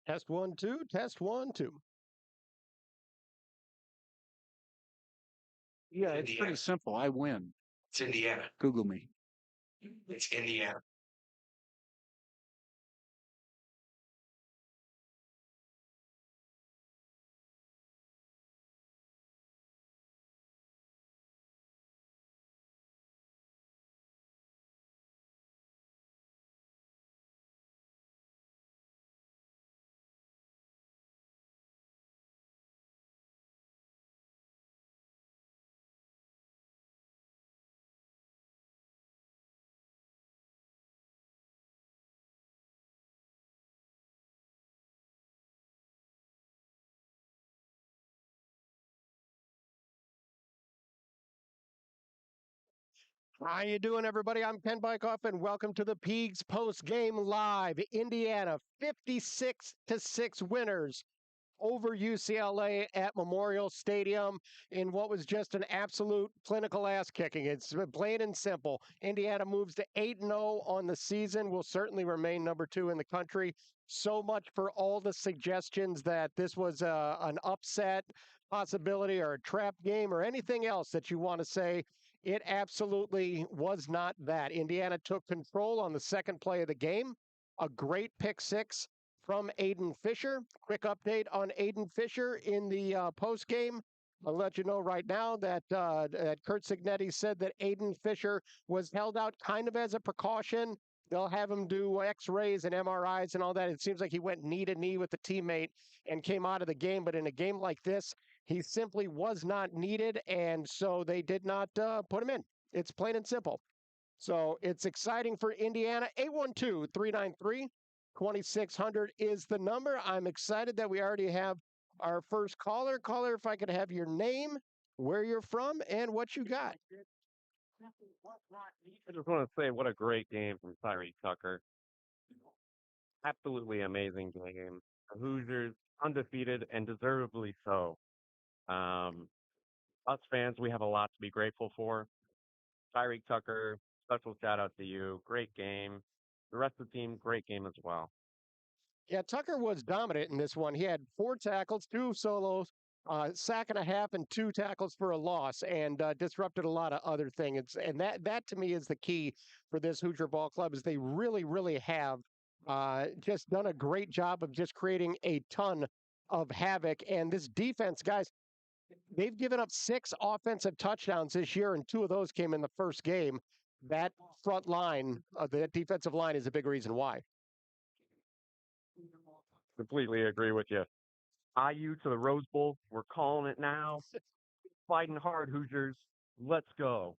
Test one, two, test one, two. Yeah, it's pretty simple. I win. It's Indiana. Google me. It's Indiana. How you doing, everybody? I'm Ken Bykoff, and welcome to the Peegs Post-Game Live. Indiana 56-6 winners over UCLA at Memorial Stadium in what was just an absolute clinical ass kicking. It's plain and simple. Indiana moves to 8-0 on the season, will certainly remain number 2 in the country. So much for all the suggestions that this was an upset possibility or a trap game or anything else that you want to say. It absolutely was not that. Indiana took control on the second play of the game. A great pick six from Aiden Fisher. Quick update on Aiden Fisher in the post game. I'll let you know right now that Kurt Signetti said that Aiden Fisher was held out kind of as a precaution. They'll have him do X-rays and MRIs and all that. It seems like he went knee to knee with the teammate and came out of the game. But in a game like this, he simply was not needed, and so they did not put him in. It's plain and simple. So it's exciting for Indiana. 812-393-2600 is the number. I'm excited that we already have our first caller. Caller, if I could have your name, where you're from, and what you got. I just want to say what a great game from Tyree Tucker. Absolutely amazing game. The Hoosiers undefeated and deservedly so. Um, us fans, we have a lot to be grateful for. Tyree Tucker, special shout out to you. Great game. The rest of the team, great game as well. Yeah, Tucker was dominant in this one. He had 4 tackles, 2 solos, sack and a half, and 2 tackles for a loss, and disrupted a lot of other things. And that to me is the key for this Hoosier Ball Club is they really have just done a great job of just creating a ton of havoc. And this defense, guys, they've given up 6 offensive touchdowns this year, and 2 of those came in the first game. That front line, the defensive line, is a big reason why. Completely agree with you. IU to the Rose Bowl. We're calling it now. Fighting hard, Hoosiers. Let's go.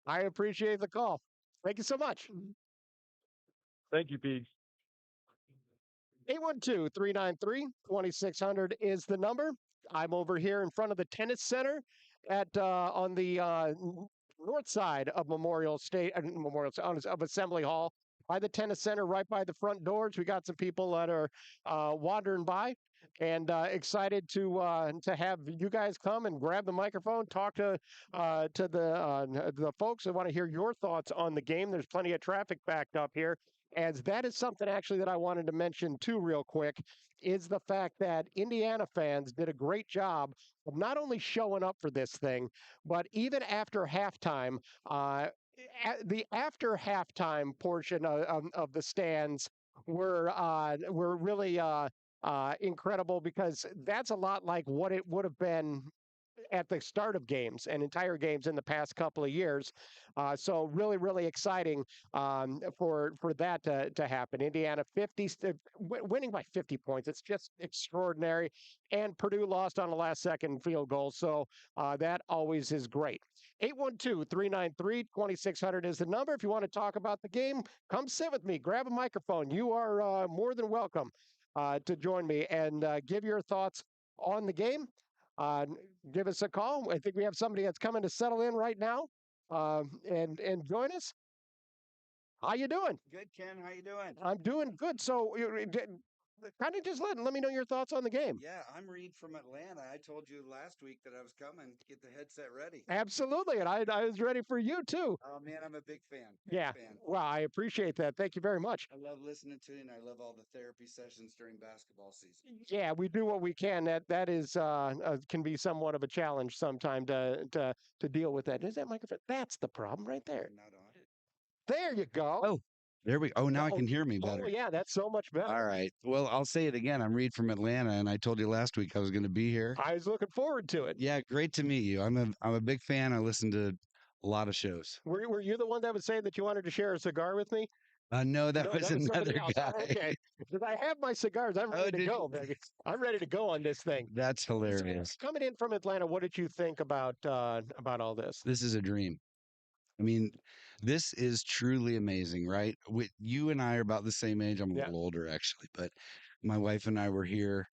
I appreciate the call. Thank you so much. Thank you, Peegs. 812-393-2600 is the number. I'm over here in front of the Tennis Center at on the north side of of Assembly Hall by the Tennis Center, right by the front doors. We got some people that are wandering by, and excited to have you guys come and grab the microphone, talk to the folks that want to hear your thoughts on the game. There's plenty of traffic backed up here. As that is something actually that I wanted to mention too, real quick, is the fact that Indiana fans did a great job of not only showing up for this thing, but even after halftime, the after halftime portion of the stands were really incredible, because that's a lot like what it would have been at the start of games and entire games in the past couple of years. So really exciting for that to happen. Indiana winning by 50 points. It's just extraordinary. And Purdue lost on a last second field goal. So that always is great. 812-393-2600 is the number. If you want to talk about the game, come sit with me. Grab a microphone. You are more than welcome to join me and give your thoughts on the game. Give us a call. I think we have somebody that's coming to settle in right now, and join us. How you doing? Good, Ken. How you doing? I'm doing good. So kind of just let me know your thoughts on the game. Yeah, I'm Reed from Atlanta. I told you last week that I was coming. Get the headset ready. Absolutely, and I was ready for you too. Oh man, I'm a big fan. Big Yeah, fan. well, I appreciate that. Thank you very much. I love listening to you, and I love all the therapy sessions during basketball season. Yeah, we do what we can. That is can be somewhat of a challenge sometime to deal with that. Is that microphone? That's the problem right there. Not on. There you go. Oh, there we. Oh, now I Oh, can hear me oh better. yeah, that's so much better. All right. Well, I'll say it again. I'm Reed from Atlanta, and I told you last week I was going to be here. I was looking forward to it. Yeah, great to meet you. I'm a big fan. I listen to a lot of shows. Were you the one that was saying that you wanted to share a cigar with me? No, that No, was that was somebody another else. guy. Okay, because I have my cigars. I'm ready to did go, you? baby. I'm ready to go on this thing. That's So, hilarious. coming in from Atlanta, what did you think about all this? This is a dream. I mean, this is truly amazing, right? You and I are about the same age. I'm a Yeah. little older actually, but my wife and I were here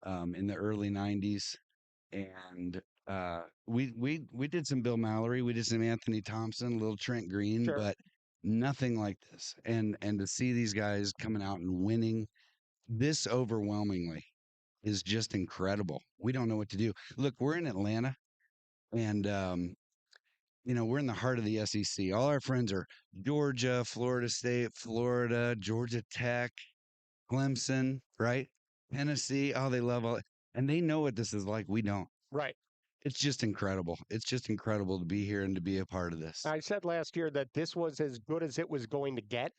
in the early '90s, and we did some Bill Mallory, we did some Anthony Thompson, a little Trent Green, Sure. but nothing like this. And to see these guys coming out and winning this overwhelmingly is just incredible. We don't know what to do. Look, we're in Atlanta, and we're in the heart of the SEC. All our friends are Georgia, Florida State, Florida, Georgia Tech, Clemson, right? Tennessee. Oh, they love all, and they know what this is like. We don't. Right. It's just incredible. It's just incredible to be here and to be a part of this. I said last year that this was as good as it was going to get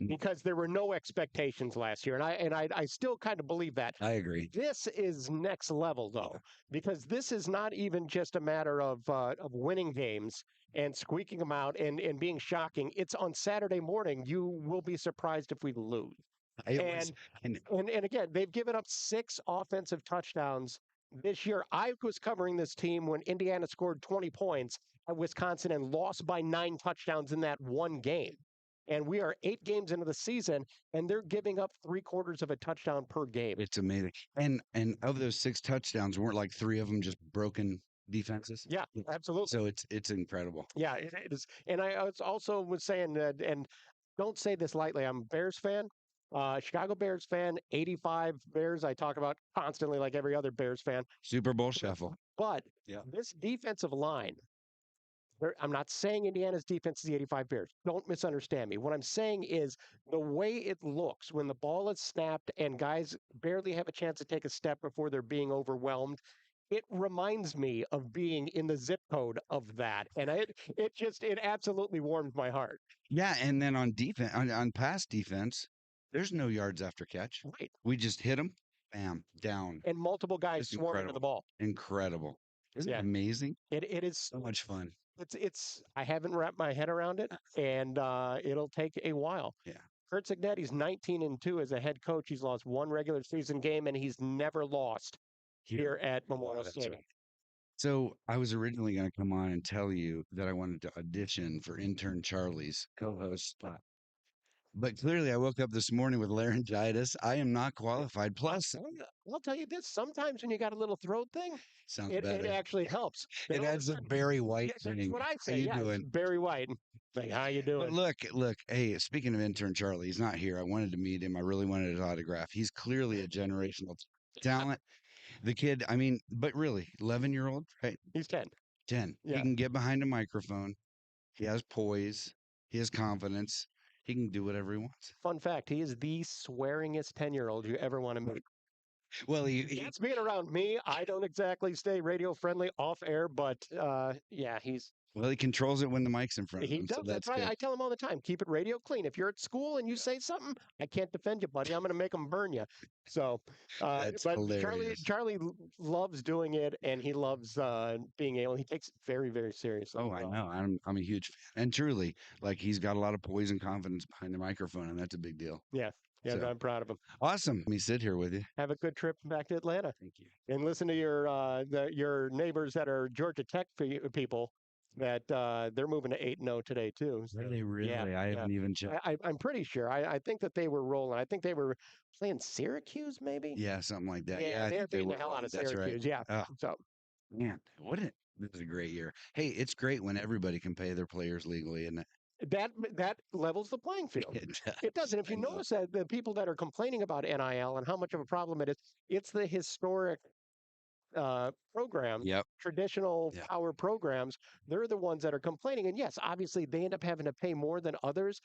because there were no expectations last year, and I still kind of believe that. I agree. This is next level though, because this is not even just a matter of winning games and squeaking them out and being shocking. It's on Saturday morning. You will be surprised if we lose. It was, and And again, they've given up 6 offensive touchdowns this year. I was covering this team when Indiana scored 20 points at Wisconsin and lost by 9 touchdowns in that one game. And we are 8 games into the season, and they're giving up 3/4 of a touchdown per game. it's amazing. And of those 6 touchdowns, weren't like 3 of them just broken defenses? Yeah, absolutely. So it's incredible. Yeah, it is. And also was saying that, and don't say this lightly. I'm a Bears fan, Chicago Bears fan, 85 Bears. I talk about constantly, like every other Bears fan. Super Bowl shuffle. But Yeah. this defensive line, I'm not saying Indiana's defense is the 85 Bears. Don't misunderstand me. What I'm saying is the way it looks when the ball is snapped and guys barely have a chance to take a step before they're being overwhelmed. It reminds me of being in the zip code of that, and it absolutely warmed my heart. Yeah, and then on defense, on pass defense, there's no yards after catch. Right, We just hit them, bam, down. and multiple guys It's swarming to the incredible. ball. Incredible. Isn't Yeah. it amazing? It is. So much fun. It's. I haven't wrapped my head around it, and it'll take a while. Yeah. Kurt Signetti's 19-2 as a head coach. He's lost 1 regular season game, and he's never lost here at Memorial That's Stadium. right. So I was originally going to come on and tell you that I wanted to audition for intern Charlie's co-host spot. But clearly I woke up this morning with laryngitis. I am not qualified. Plus, I'll tell you this: sometimes when you got a little throat thing, sounds it better. actually helps. It Then all of a adds a sudden- Barry White Yeah, that's thing. what I How say. you Yeah, doing? Barry White. Like, how you But doing? look. Hey, speaking of intern Charlie, he's not here. I wanted to meet him. I really wanted his autograph. He's clearly a generational talent. The kid, I mean, but really, 11-year-old, right? He's 10. 10. Yeah. He can get behind a microphone. He has poise. He has confidence. He can do whatever he wants. Fun fact: he is the swearingest 10-year-old you ever want to meet. Well, he That's being around me. I don't exactly stay radio friendly off air, but yeah, he controls it when the mic's in front of he him. does. So That's that's right. good. I tell him all the time, keep it radio clean. If you're at school and you say something, I can't defend you, buddy. I'm going to make them burn you. So, That's but hilarious. Charlie loves doing it, and he loves being able. He takes it very, very seriously. Oh, I know. I'm a huge fan. And truly, like he's got a lot of poise and confidence behind the microphone, and that's a big deal. Yeah, So- I'm proud of him. Awesome. Let me sit here with you. Have a good trip back to Atlanta, Thank you. and listen to your neighbors that are Georgia Tech people. That they're moving to 8-0 today too. So, Really? yeah, I haven't even checked. I'm pretty sure. I think that they were rolling. I think they were playing Syracuse, maybe. Yeah, something like that. Yeah, I they're think they beating the were hell out rolling. of That's right. Syracuse. Yeah. Oh, So man, this is a great year. Hey, it's great when everybody can pay their players legally, isn't it? that levels the playing field. It does. It does. And if I you know. notice that the people that are complaining about NIL and how much of a problem it is, it's the historic programs, Yep. traditional Yeah. power programs, they're the ones that are complaining. And yes, obviously they end up having to pay more than others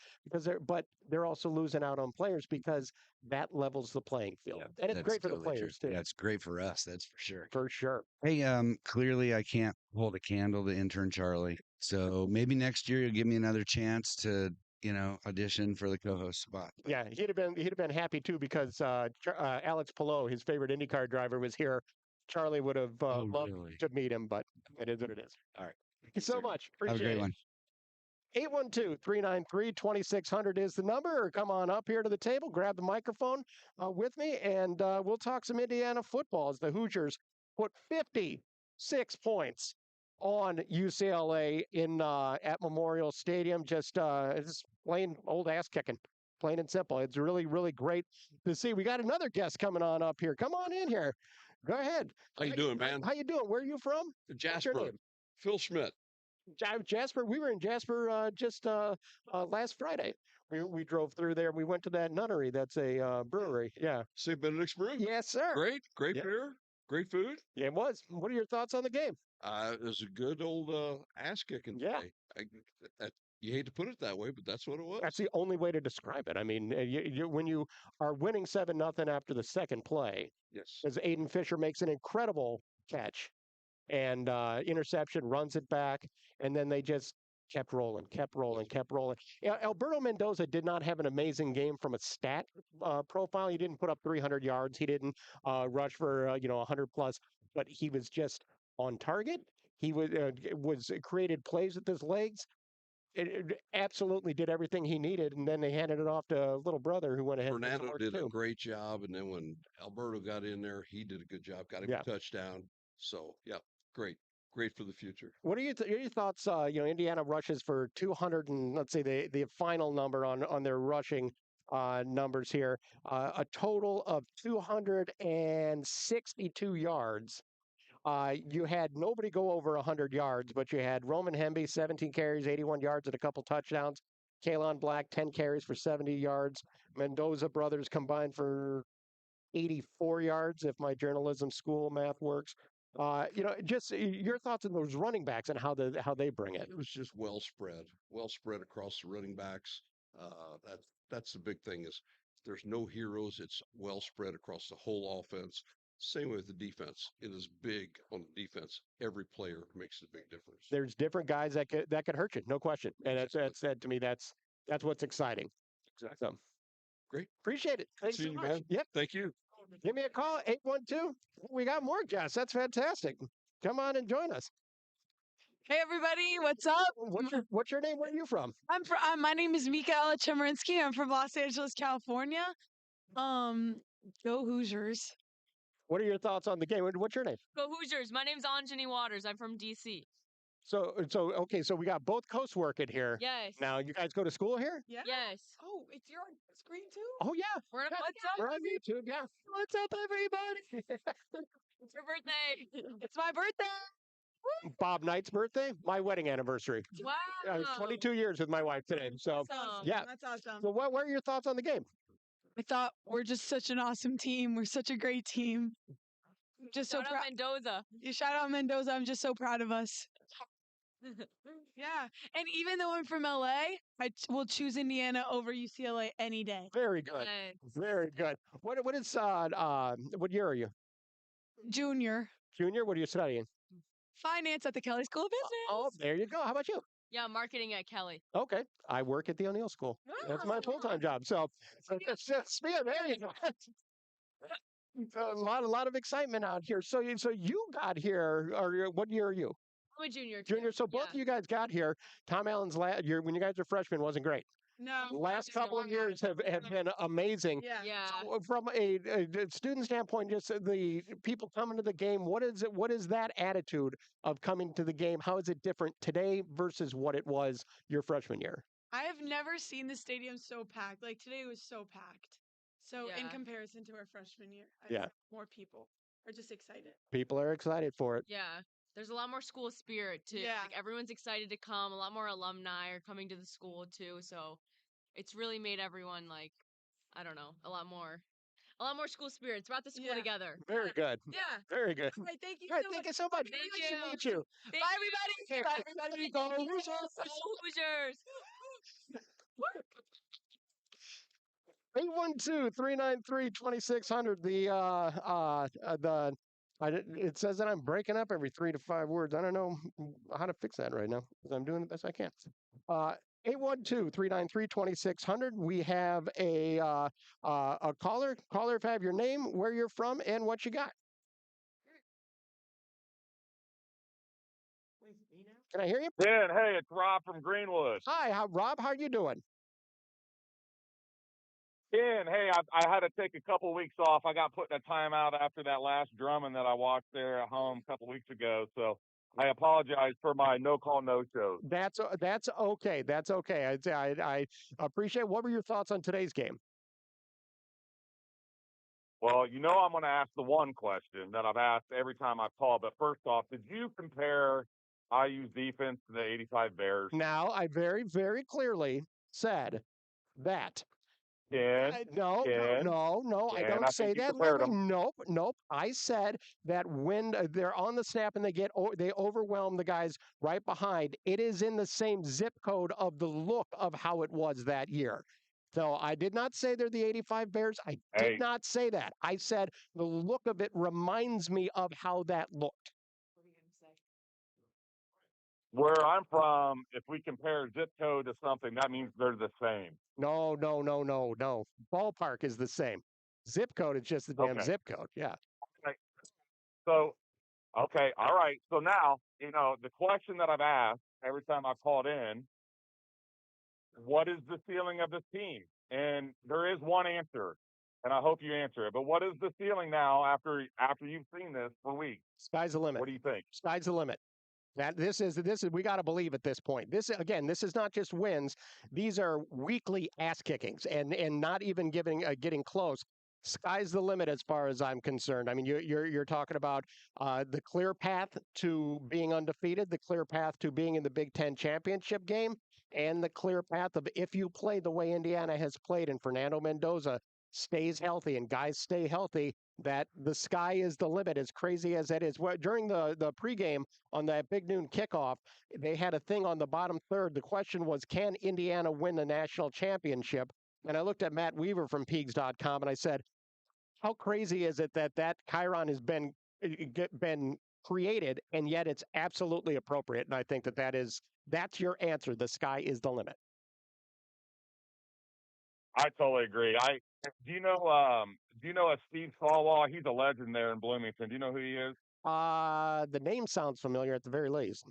but they're also losing out on players because that levels the playing field. And it's That's great for the totally true. players too. Yeah, it's great for us. That's for sure. For sure. Hey, clearly I can't hold a candle to intern Charlie. So maybe next year you'll give me another chance to, audition for the co-host spot. Yeah, he'd have been happy too because Alex Palou, his favorite IndyCar driver, was here. Charlie would have loved really? to meet him, but it is what it is. All right. Thank you so sir. much. Have a Appreciate great it. one. 812-393-2600 is the number, or come on up here to the table, grab the microphone with me, and we'll talk some Indiana football as the Hoosiers put 56 points on UCLA at Memorial Stadium. Just plain old ass kicking, plain and simple. It's really, really great to see. We got another guest coming on up here. Come on in here. Go ahead. How you doing, man? How you doing? Where are you from? What's your Jasper. name? Phil Schmidt. Jasper, we were in Jasper just last Friday. We drove through there. We went to that nunnery. That's a brewery. Yeah. St. Benedict's Brew. Yes, sir. Great Yeah. beer, great food. Yeah, it was. What are your thoughts on the game? It was a good old ass kicking Yeah. day. You hate to put it that way, but that's what it was. That's the only way to describe it. I mean, when you are winning 7-0 after the second play, Yes. as Aiden Fisher makes an incredible catch and interception, runs it back, and then they just kept rolling. Alberto Mendoza did not have an amazing game from a stat profile. He didn't put up 300 yards. He didn't rush for 100 plus, but he was just on target. He was created plays with his legs. It absolutely did everything he needed, and then they handed it off to little brother who went ahead and Fernando did a too. great job, and then when Alberto got in there, he did a good job. Got him a touchdown. So yeah, great for the future. What are your thoughts? Indiana rushes for 200, and let's say the final number on their rushing numbers here, a total of 262 yards. You had nobody go over 100 yards, but you had Roman Hemby, 17 carries, 81 yards, and a couple touchdowns. Kalon Black, 10 carries for 70 yards. Mendoza brothers combined for 84 yards, if my journalism school math works. Just your thoughts on those running backs and how they bring it. It was just well spread across the running backs. That's the big thing is there's no heroes. It's well spread across the whole offense. Same with the defense. It is big on the defense. Every player makes a big difference. There's different guys that could hurt you, no question. And that's to me that's what's exciting. Exactly. So, great. Appreciate it. Thanks See so you, much. man. Yep. Thank you. Give me a call, 812. We got more guests. That's fantastic. Come on and join us. Hey everybody, what's up? What's your name? Where are you from? My name is Mikaela Chemerinsky. I'm from Los Angeles, California. Go Hoosiers. What are your thoughts on the game? What's your name? Go Hoosiers. My name's Anjani Waters. I'm from DC. So okay, so we got both coasts working here. Yes. Now you guys go to school here? Yeah. Yes. Oh, it's your screen too? Oh yeah. We're on, what's up? We're on YouTube. Yeah. What's up, everybody? It's your birthday. It's my birthday. Bob Knight's birthday, my wedding anniversary. Wow. I was 22 years with my wife today. So Awesome. yeah. That's awesome. So what are your thoughts on the game? I thought we're just such an awesome team. We're such a great team. I'm just Shout so out proud. Mendoza. You shout out Mendoza. I'm just so proud of us. Yeah. And even though I'm from LA, will choose Indiana over UCLA any day. Very good. Yes. Very good. What year are you? Junior. Junior? What are you studying? Finance at the Kelly School of Business. Oh, there you go. How about you? Yeah, marketing at Kelly. Okay. I work at the O'Neill School. That's my full-time job. So it's just me. There you go. A lot of excitement out here. So you got here, or what year are you? I'm a junior. Too. Junior. So both of you guys got here. Tom Allen's last year, when you guys were freshmen, wasn't great. No. The last couple of years have been amazing. Yeah. Yeah. So from a student standpoint, just the people coming to the game, what is that attitude of coming to the game? How is it different today versus what it was your freshman year? I have never seen the stadium so packed. Like today was so packed. So in Yeah. comparison to our freshman year, I Yeah. think more people are just excited. People are excited for it. Yeah. There's a lot more school spirit too. Yeah. Like everyone's excited to come. A lot more alumni are coming to the school too. So it's really made everyone like, I don't know, a lot more school spirits. Brought the school Yeah. together. Very good. Yeah. Very good. All right, thank you All right, so thank much. you so much. Thank Nice to you. meet you. Thank Bye, you. everybody. Bye, everybody. Go Hoosiers. Go Hoosiers. 812-393-2600. It says that I'm breaking up every 3 to 5 words. I don't know how to fix that right now because I'm doing the best I can. 812-393-2600. We have a caller. Caller, if I have your name, where you're from, and what you got. Can I hear you? Dan, hey, it's Rob from Greenwood. Hi, Rob. How are you doing? Dan, hey, I had to take a couple weeks off. I got put in a timeout after that last drumming that I watched there at home a couple weeks ago. So I apologize for my no call, no shows. That's okay. That's okay. I appreciate. What were your thoughts on today's game? Well, you know I'm going to ask the one question that I've asked every time I've called. But first off, did you compare IU's defense to the 85 Bears? Now, I very, very clearly said that. Ken, No, Ken, I Ken, don't I think say you that. compared them. Nope. I said that when they're on the snap and they overwhelm the guys right behind, it is in the same zip code of the look of how it was that year. So I did not say they're the 85 Bears. I did Hey, not say that. I said the look of it reminds me of how that looked. where I'm from, if we compare zip code to something, that means they're the same. No. Ballpark is the same. Zip code is just the damn Okay. zip code. Yeah. Right. So, okay, all right. So now, the question that I've asked every time I've called in, what is the ceiling of this team? And there is one answer, and I hope you answer it. But what is the ceiling now after you've seen this for weeks? Sky's the limit. What do you think? Sky's the limit. That this is we got to believe at this point. This is not just wins; these are weekly ass kickings, and not even getting close. Sky's the limit as far as I'm concerned. I mean, you're talking about the clear path to being undefeated, the clear path to being in the Big Ten championship game, and the clear path of if you play the way Indiana has played and Fernando Mendoza stays healthy and guys stay healthy, that the sky is the limit. As crazy as that is, during the pregame on that big noon kickoff, they had a thing on the bottom third. The question was, can Indiana win the national championship? And I looked at Matt Weaver from Peegs.com and I said, how crazy is it that Chiron has been created and yet it's absolutely appropriate? And I think that's your answer. The sky is the limit. I totally agree. Do you know a Steve Swalwell? He's a legend there in Bloomington. Do you know who he is? The name sounds familiar at the very least.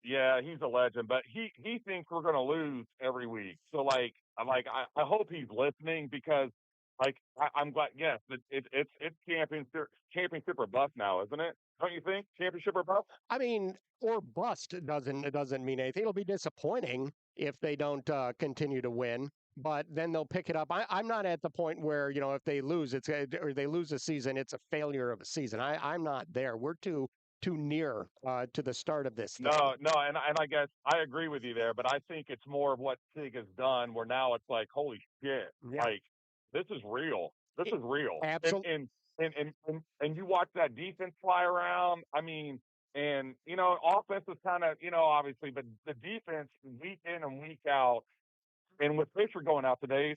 Yeah, he's a legend, but he thinks we're going to lose every week. So I hope he's listening because I'm glad. Yes, it's championship or bust now, isn't it? Don't you think championship or bust? I mean, or bust doesn't mean anything. It'll be disappointing if they don't continue to win, but then they'll pick it up. I'm not at the point where if they lose, or they lose a season, it's a failure of a season. I'm not there. We're too near to the start of this thing. No, and I guess I agree with you there, but I think it's more of what Sig has done, where now it's like, holy shit, Yeah. like this is real. This is real. Absolutely. And you watch that defense fly around. I mean, and offense is kind of obviously, but the defense week in and week out, and with Fisher going out today,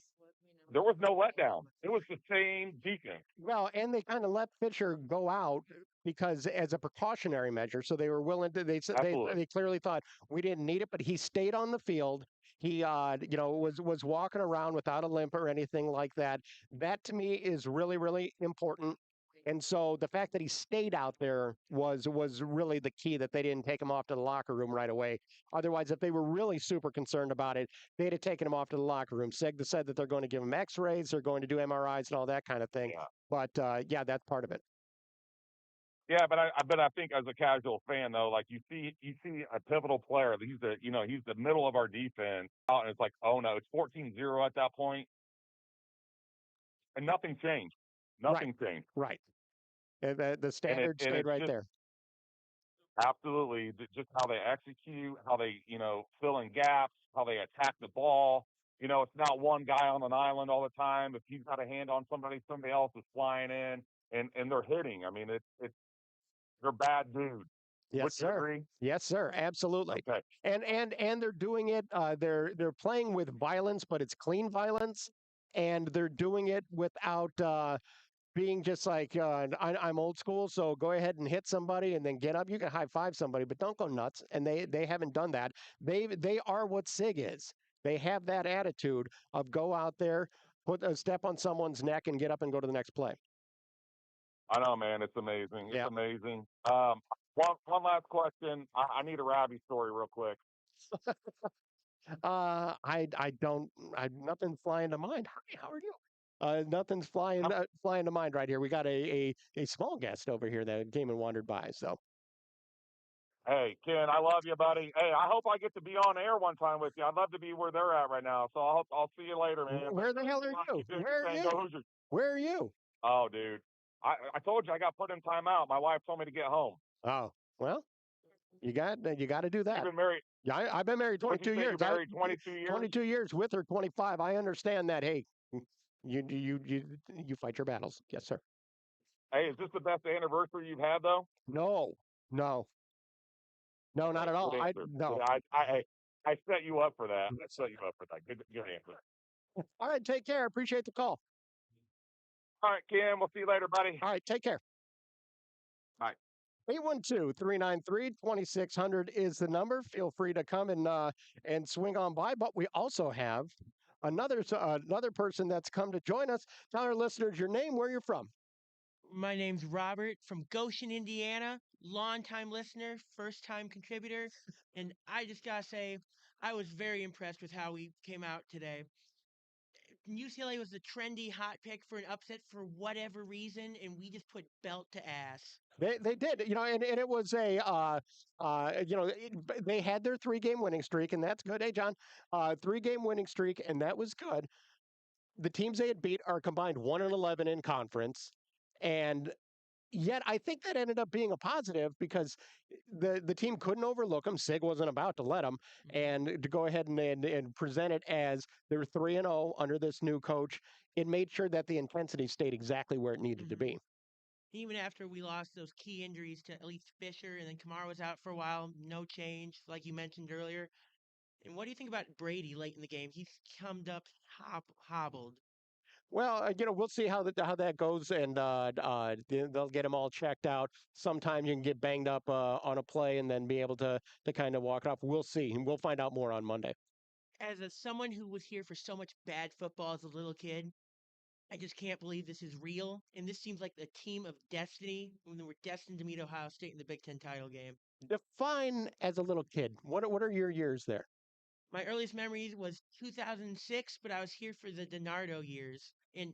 there was no letdown. It was the same defense. Well, and they kind of let Fisher go out because as a precautionary measure. So they were willing to. Absolutely. They clearly thought we didn't need it, but he stayed on the field. He was walking around without a limp or anything like that. That to me is really really important. And so the fact that he stayed out there was really the key, that they didn't take him off to the locker room right away. Otherwise, if they were really super concerned about it, they'd have taken him off to the locker room. Seg said that they're going to give him X-rays, they're going to do MRIs and all that kind of thing. Yeah. But yeah, that's part of it. Yeah, but I think as a casual fan though, like you see a pivotal player. He's the middle of our defense, and it's like, oh no, it's 14-0 at that point, and nothing changed. Nothing changed. Right. And the standard and stayed it's right just there. absolutely just how they execute, how they fill in gaps, how they attack the ball. It's not one guy on an island all the time. If he's got a hand on somebody, somebody else is flying in and they're hitting. I mean, it's they're bad dudes. Would Yes, you sir. agree? Yes, sir. Absolutely. Okay. And they're doing it. They're playing with violence, but it's clean violence, and they're doing it without being just like I'm old school. So go ahead and hit somebody, and then get up. You can high five somebody, but don't go nuts. And they haven't done that. They are what Sig is. They have that attitude of go out there, put a step on someone's neck, and get up and go to the next play. I know, man. It's amazing. It's Yeah. amazing. One last question. I need a Robbie story real quick. I don't. Nothing's flying to mind. Hi, how are you? Nothing's I'm, flying to mind right here. We got a small guest over here that came and wandered by. So hey, Ken, I love you, buddy. Hey, I hope I get to be on air one time with you. I'd love to be where they're at right now. So I'll see you later, man. where the hell are you? Keep doing Where your are thing. you? Go Hoosiers. Where are you? Oh, dude. I told you I got put in timeout. My wife told me to get home. Oh, well, you got to do You've that. been married. Yeah, I've been married What you 22 say? years. You're married 22 years. 22 years with her, 25. I understand that. Hey, you fight your battles. Yes, sir. Hey, is this the best anniversary you've had though? No, no, no, not at all. Good I answer. no. I set you up for that. I set you up for that. Good answer. All right, take care. Appreciate the call. All right, Ken. We'll see you later, buddy. All right, take care. Bye. 812-393-2600 is the number. Feel free to come and swing on by. But we also have another person that's come to join us. Tell our listeners your name, where you're from. My name's Robert from Goshen, Indiana. Longtime listener, first time contributor. And I just gotta say, I was very impressed with how we came out today. UCLA was the trendy hot pick for an upset for whatever reason, and we just put belt to ass. They did, and it was they had their 3-game winning streak, and that's good. Hey, John, 3-game winning streak, and that was good. The teams they had beat are combined 1-11 in conference, and yet I think that ended up being a positive because the team couldn't overlook them. Sig wasn't about to let them, and to go ahead and present it as they're 3-0 under this new coach, it made sure that the intensity stayed exactly where it needed to be. Even after we lost those key injuries to at least Fisher, and then Kamara was out for a while, no change, like you mentioned earlier. And what do you think about Brady late in the game? He's come up hobbled. Well, we'll see how that goes, and they'll get them all checked out. Sometimes you can get banged up on a play and then be able to kind of walk it off. We'll see, and we'll find out more on Monday. As someone who was here for so much bad football as a little kid, I just can't believe this is real. And this seems like the team of destiny when we're destined to meet Ohio State in the Big Ten title game. Define as a little kid. What are your years there? My earliest memory was 2006, but I was here for the DiNardo years. And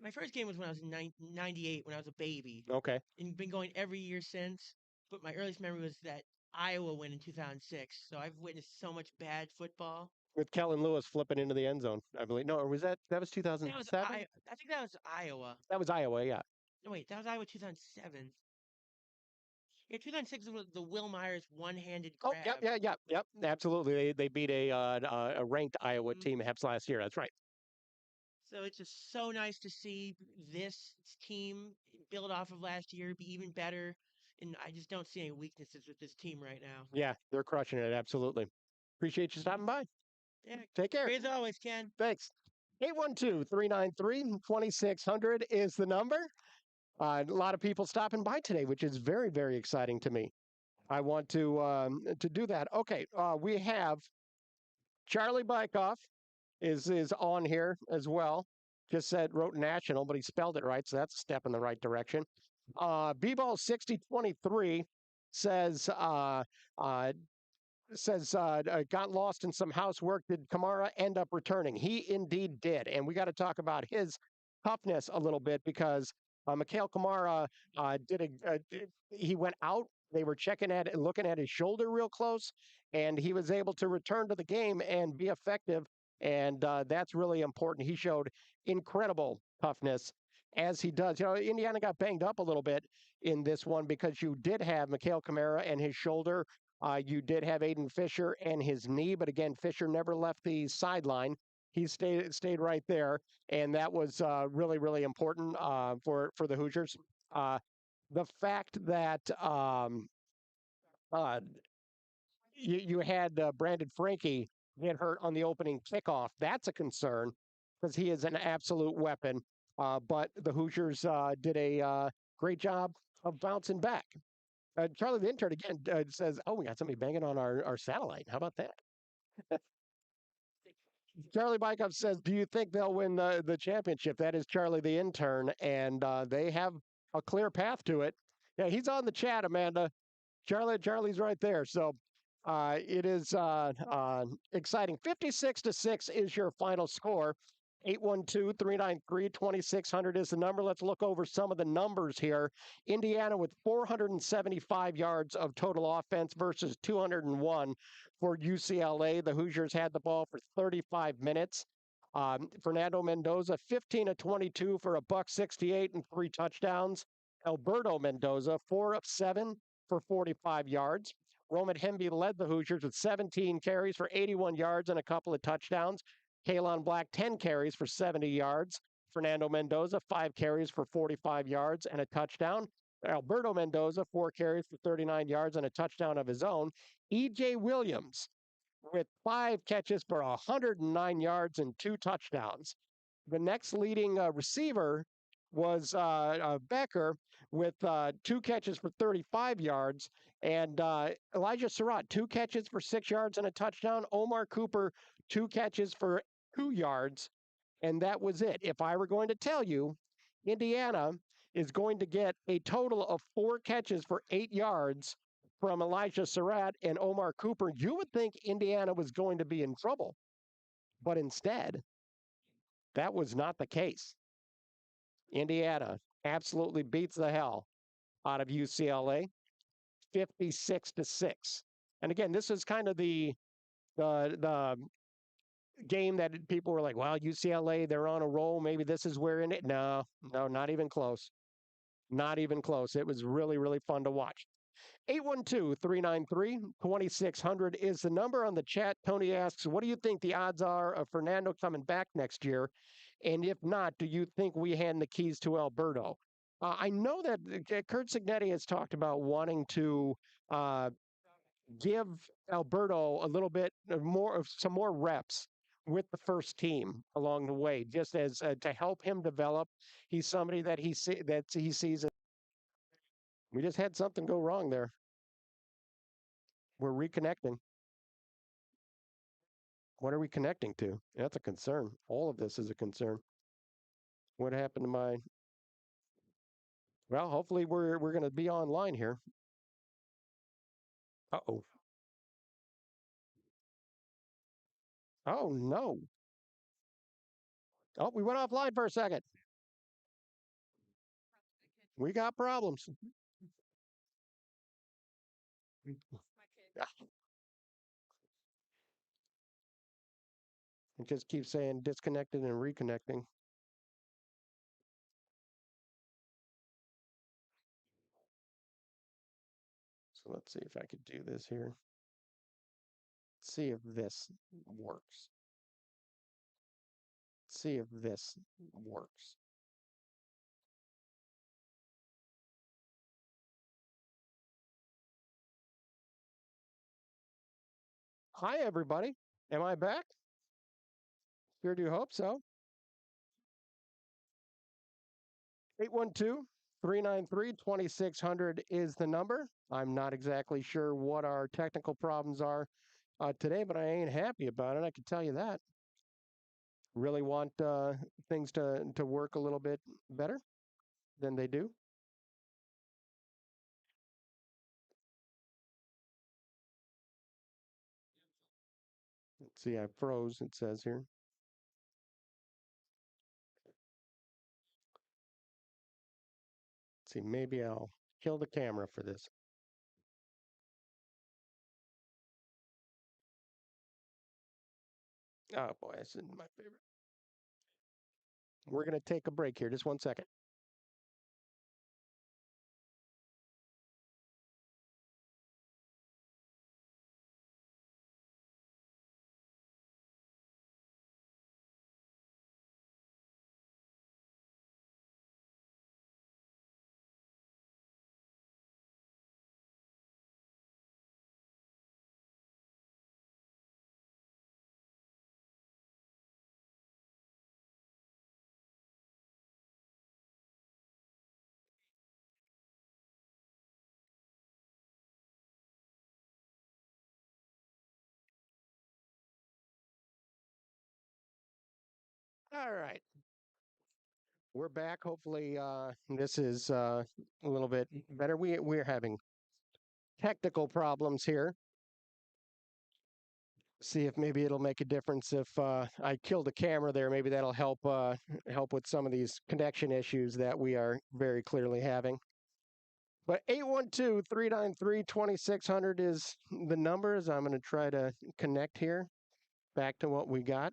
my first game was when I was 98, when I was a baby. Okay. And been going every year since. But my earliest memory was that Iowa win in 2006. So I've witnessed so much bad football. With Kellen Lewis flipping into the end zone, I believe. No, or was that was 2007? I think that was Iowa. That was Iowa, yeah. No, wait, that was Iowa 2007. Yeah, 2006 was the Will Myers one-handed grab. Oh, yep. Absolutely. They beat a ranked Iowa team Heps last year. That's right. So it's just so nice to see this team build off of last year, be even better. And I just don't see any weaknesses with this team right now. Yeah, they're crushing it. Absolutely. Appreciate you stopping by. Yeah. Take care. Great as always, Ken. Thanks. 812-393-2600 is the number. A lot of people stopping by today, which is very, very exciting to me. I want to do that. Okay, we have Charlie Bykoff is on here as well. Just wrote national, but he spelled it right, so that's a step in the right direction. B-Ball 6023 says got lost in some housework. Did Kamara end up returning? He indeed did, and we got to talk about his toughness a little bit because Mikhail Kamara he went out. They were checking at and looking at his shoulder real close, and he was able to return to the game and be effective. And that's really important. He showed incredible toughness. as he does. You know, Indiana got banged up a little bit in this one because you did have Mikhail Kamara and his shoulder. You did have Aiden Fisher and his knee, but again, Fisher never left the sideline. He stayed right there, and that was really really important for the Hoosiers. The fact that uh, you had Brandon Frankie get hurt on the opening kickoff, that's a concern because he is an absolute weapon. But the Hoosiers did a great job of bouncing back. Charlie the intern again says, "Oh, we got somebody banging on our satellite. How about that?" Charlie Bykov says, "Do you think they'll win the championship?" That is Charlie the intern, and they have a clear path to it. Yeah, he's on the chat, Amanda. Charlie's right there. So it is exciting. 56-6 is your final score. 812-393-2600 is the number. Let's look over some of the numbers here. Indiana with 475 yards of total offense versus 201 for UCLA. The Hoosiers had the ball for 35 minutes. Fernando Mendoza, 15 of 22 for a buck 68 and 3 touchdowns. Alberto Mendoza, 4 of 7 for 45 yards. Roman Hemby led the Hoosiers with 17 carries for 81 yards and a couple of touchdowns. Kalon Black, 10 carries for 70 yards. Fernando Mendoza, 5 carries for 45 yards and a touchdown. Alberto Mendoza, 4 carries for 39 yards and a touchdown of his own. E.J. Williams with 5 catches for 109 yards and 2 touchdowns. The next leading receiver was Becker with 2 catches for 35 yards. And Elijah Surratt, 2 catches for 6 yards and a touchdown. Omar Cooper, 2 catches for 2 yards. And that was it. If I were going to tell you, Indiana is going to get a total of 4 catches for 8 yards from Elijah Surratt and Omar Cooper, you would think Indiana was going to be in trouble. But instead, that was not the case. Indiana absolutely beats the hell out of UCLA, 56-6. And again, this is kind of the game that people were like, "Well, UCLA, they're on a roll. Maybe this is where in it." No, not even close. Not even close. It was really, really fun to watch. 812-393-2600 is the number on the chat. Tony asks, "What do you think the odds are of Fernando coming back next year? And if not, do you think we hand the keys to Alberto?" I know that Kurt Signetti has talked about wanting to uh, give Alberto a little bit more of some more reps with the first team along the way, just as to help him develop. He's somebody that he sees. We just had something go wrong there. We're reconnecting. What are we connecting to? That's a concern. All of this is a concern. What happened to my? Well, hopefully we're going to be online here. Uh-oh. Oh no. Oh, we went offline for a second. We got problems. It just keeps saying disconnected and reconnecting. So let's see if I could do this here. See if this works. See if this works. Hi, everybody. Am I back? Sure do hope so. 812-393-2600 is the number. I'm not exactly sure what our technical problems are today, but I ain't happy about it. I can tell you that. Really want things to work a little bit better than they do. Let's see, I froze, it says here. Let's see, maybe I'll kill the camera for this. Oh boy, this isn't my favorite. We're going to take a break here. Just 1 second. All right. We're back. Hopefully, this is a little bit better. We're having technical problems here. See if maybe it'll make a difference if I kill the camera there. Maybe that'll help help with some of these connection issues that we are very clearly having. But 812-393-2600 is the numbers. I'm going to try to connect here back to what we got.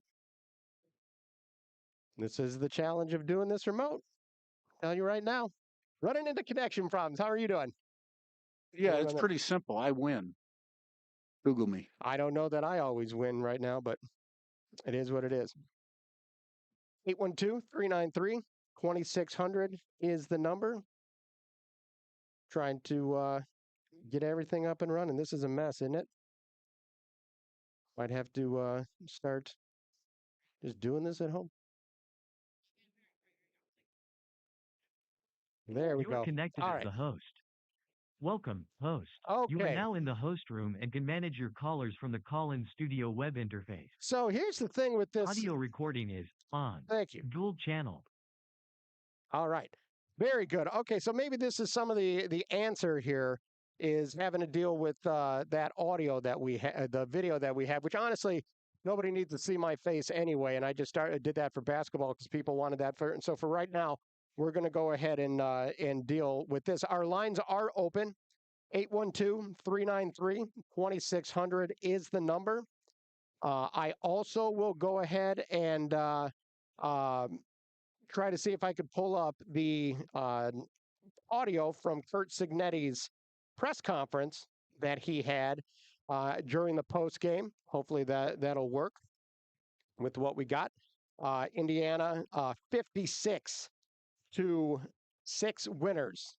This is the challenge of doing this remote. Tell you right now, running into connection problems. How are you doing? Yeah, it's pretty simple. I win. Google me. I don't know that I always win right now, but it is what it is. 812-393-2600 is the number. Trying to get everything up and running. This is a mess, isn't it? Might have to start just doing this at home. There we You are go. connected All as right. the host. Welcome, host. You are Okay. now in the host room and can manage your callers from the call-in studio web interface. So here's the thing with this. Audio recording is on. Thank you. Dual channel. All right. Very good. Okay, so maybe this is some of the answer here is having to deal with that audio that we had, the video that we have, which honestly nobody needs to see my face anyway, and I just did that for basketball because people wanted that for. And so for right now, we're going to go ahead and deal with this. Our lines are open. 812-393-2600 is the number. I also will go ahead and try to see if I could pull up the audio from Curt Signetti's press conference that he had during the post game. Hopefully that'll work with what we got. Indiana 56-6 winners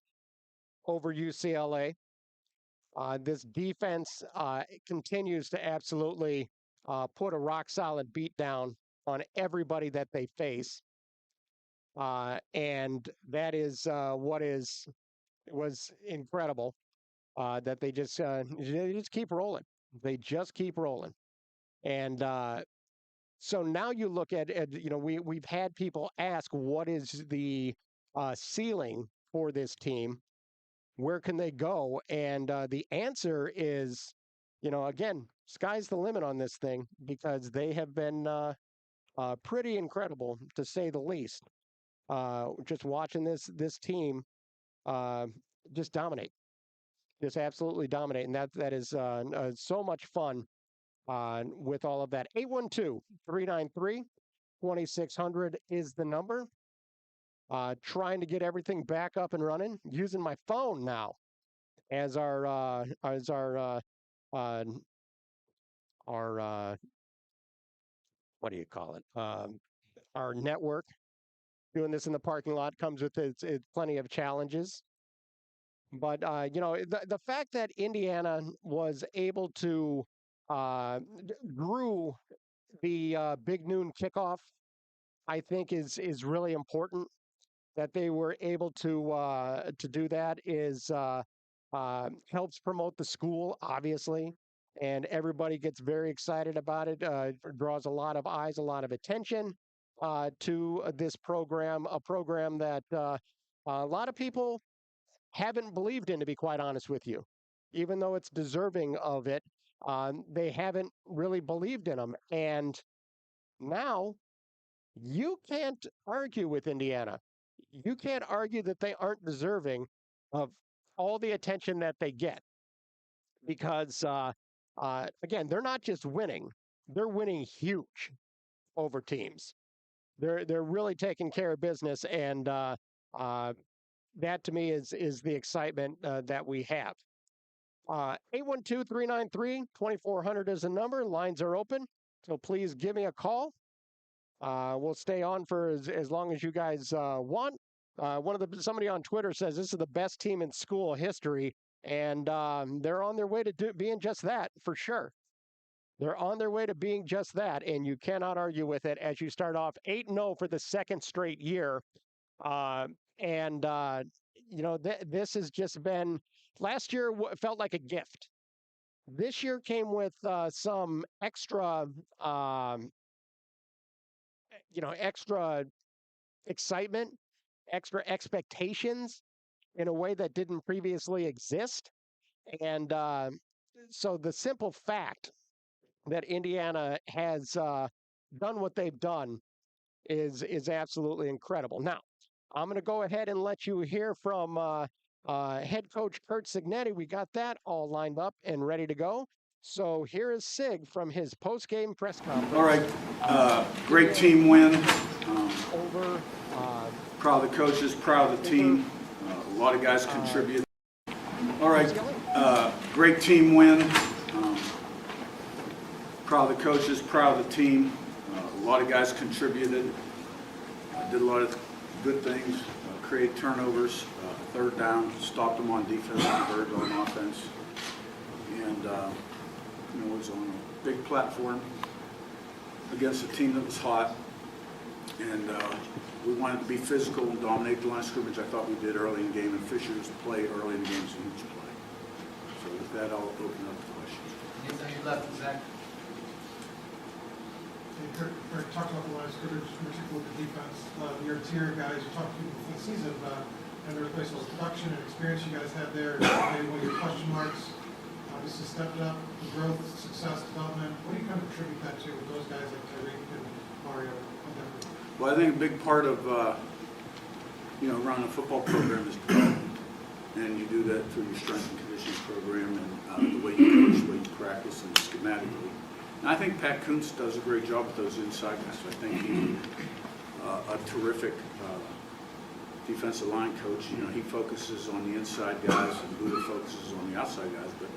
over UCLA. This defense continues to absolutely put a rock solid beat down on everybody that they face. And that is what was incredible that they just keep rolling. They just keep rolling. And so now you look at we've had people ask what is the ceiling for this team? Where can they go? And the answer is, again, sky's the limit on this thing because they have been pretty incredible to say the least. Just watching this team just dominate, just absolutely dominate, and that is so much fun with all of that. 812-393-2600 is the number. Trying to get everything back up and running using my phone now as our what do you call it? Our network. Doing this in the parking lot comes with its plenty of challenges. But the fact that Indiana was able to grew the big noon kickoff, I think is really important. That they were able to do that is helps promote the school, obviously, and everybody gets very excited about it. Draws a lot of eyes, a lot of attention to this program, a program that a lot of people haven't believed in, to be quite honest with you. Even though it's deserving of it, they haven't really believed in them. And now you can't argue with Indiana. You can't argue that they aren't deserving of all the attention that they get because, again, they're not just winning; they're winning huge over teams. They're really taking care of business, and that to me is the excitement that we have. 812-393-2400 is the number. Lines are open, so please give me a call. We'll stay on for as long as you guys want. Somebody on Twitter says this is the best team in school history, and they're on their way to being just that for sure. They're on their way to being just that, and you cannot argue with it as you start off 8-0 for the second straight year. This has just been last year felt like a gift. This year came with some extra extra excitement, extra expectations in a way that didn't previously exist. And so the simple fact that Indiana has done what they've done is absolutely incredible. Now, I'm going to go ahead and let you hear from head coach Kurt Signetti. We got that all lined up and ready to go. So here is Sig from his post-game press conference. All right, great team win. Over. Proud of the coaches, proud of the team. A lot of guys contribute. All right, great team win. Proud of the coaches, proud of the team. A lot of guys contributed. Did a lot of good things. Create turnovers, third down, stopped them on defense, third on offense, and was on a big platform against a team that was hot. And we wanted to be physical and dominate the line of scrimmage. I thought we did early in the game, and Fisher's play early in the game is a huge play. So with that, I'll open up the questions. Anything left, Zach? Kurt talked about the line of scrimmage, particularly with the defense. Your interior guys, you talked to people before the season about and the replaceable production and experience you guys had there. Maybe one of your question marks. Obviously stepped up, the growth, success, development. What do you kind of attribute that to with those guys like Tyreek and Mario? Well, I think a big part of running a football program is development, and you do that through your strength and conditioning program and the way you coach, the way you practice, and schematically. And I think Pat Kuntz does a great job with those inside guys. I think he's a terrific defensive line coach. He focuses on the inside guys, and Buddha focuses on the outside guys. But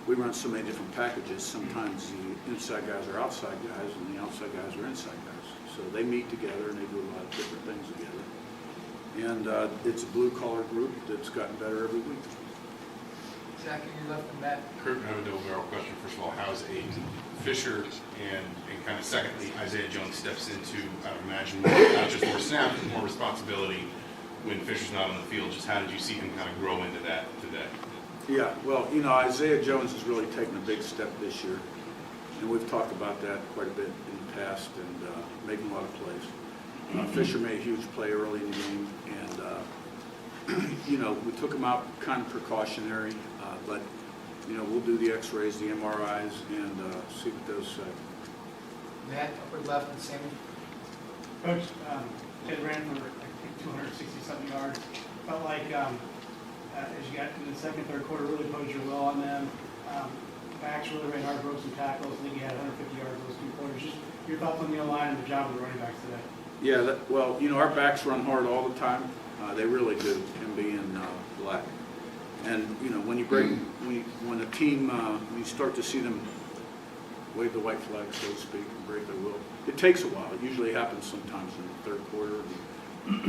we run so many different packages. Sometimes the inside guys are outside guys, and the outside guys are inside guys. So they meet together and they do a lot of different things together. And it's a blue-collar group that's gotten better every week. Zach, you left from that. Kurt, I have a double-barrel question. First of all, how's Fisher and kind of secondly, Isaiah Jones steps into, I would imagine, not just more snaps, but more responsibility when Fisher's not on the field. Just how did you see him kind of grow into that today? Yeah, well, Isaiah Jones has really taken a big step this year. And we've talked about that quite a bit in the past and making a lot of plays. Fisher made a huge play early in the game, and we took him out kind of precautionary, but we'll do the X-rays, the MRIs, and see what those say. Matt, upper left, and Sammy. Coach, Ted ran for I think 260-something yards. Felt like as you got into the second, third quarter, really posed your will on them. Backs really ran hard, broke some tackles. I think he had 150 yards those 2 quarters. Just your thoughts on the line and the job of the running backs today. Yeah, our backs run hard all the time. They really do, him being black. And when you break, when a team, when you start to see them wave the white flag, so to speak, and break their will, it takes a while. It usually happens sometimes in the third quarter.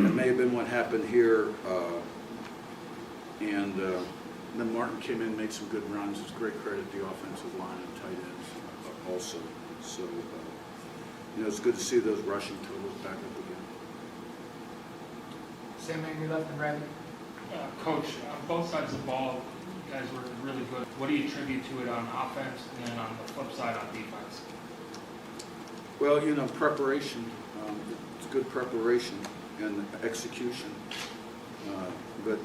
That may have been what happened here. Then Martin came in, made some good runs. It's great credit to the offensive line and tight ends also. So, it's good to see those rushing totals back up again. Sammy, you left and Bradley. Coach, on both sides of the ball, you guys were really good. What do you attribute to it on offense and then on the flip side on defense? Well, preparation. It's good preparation and execution. But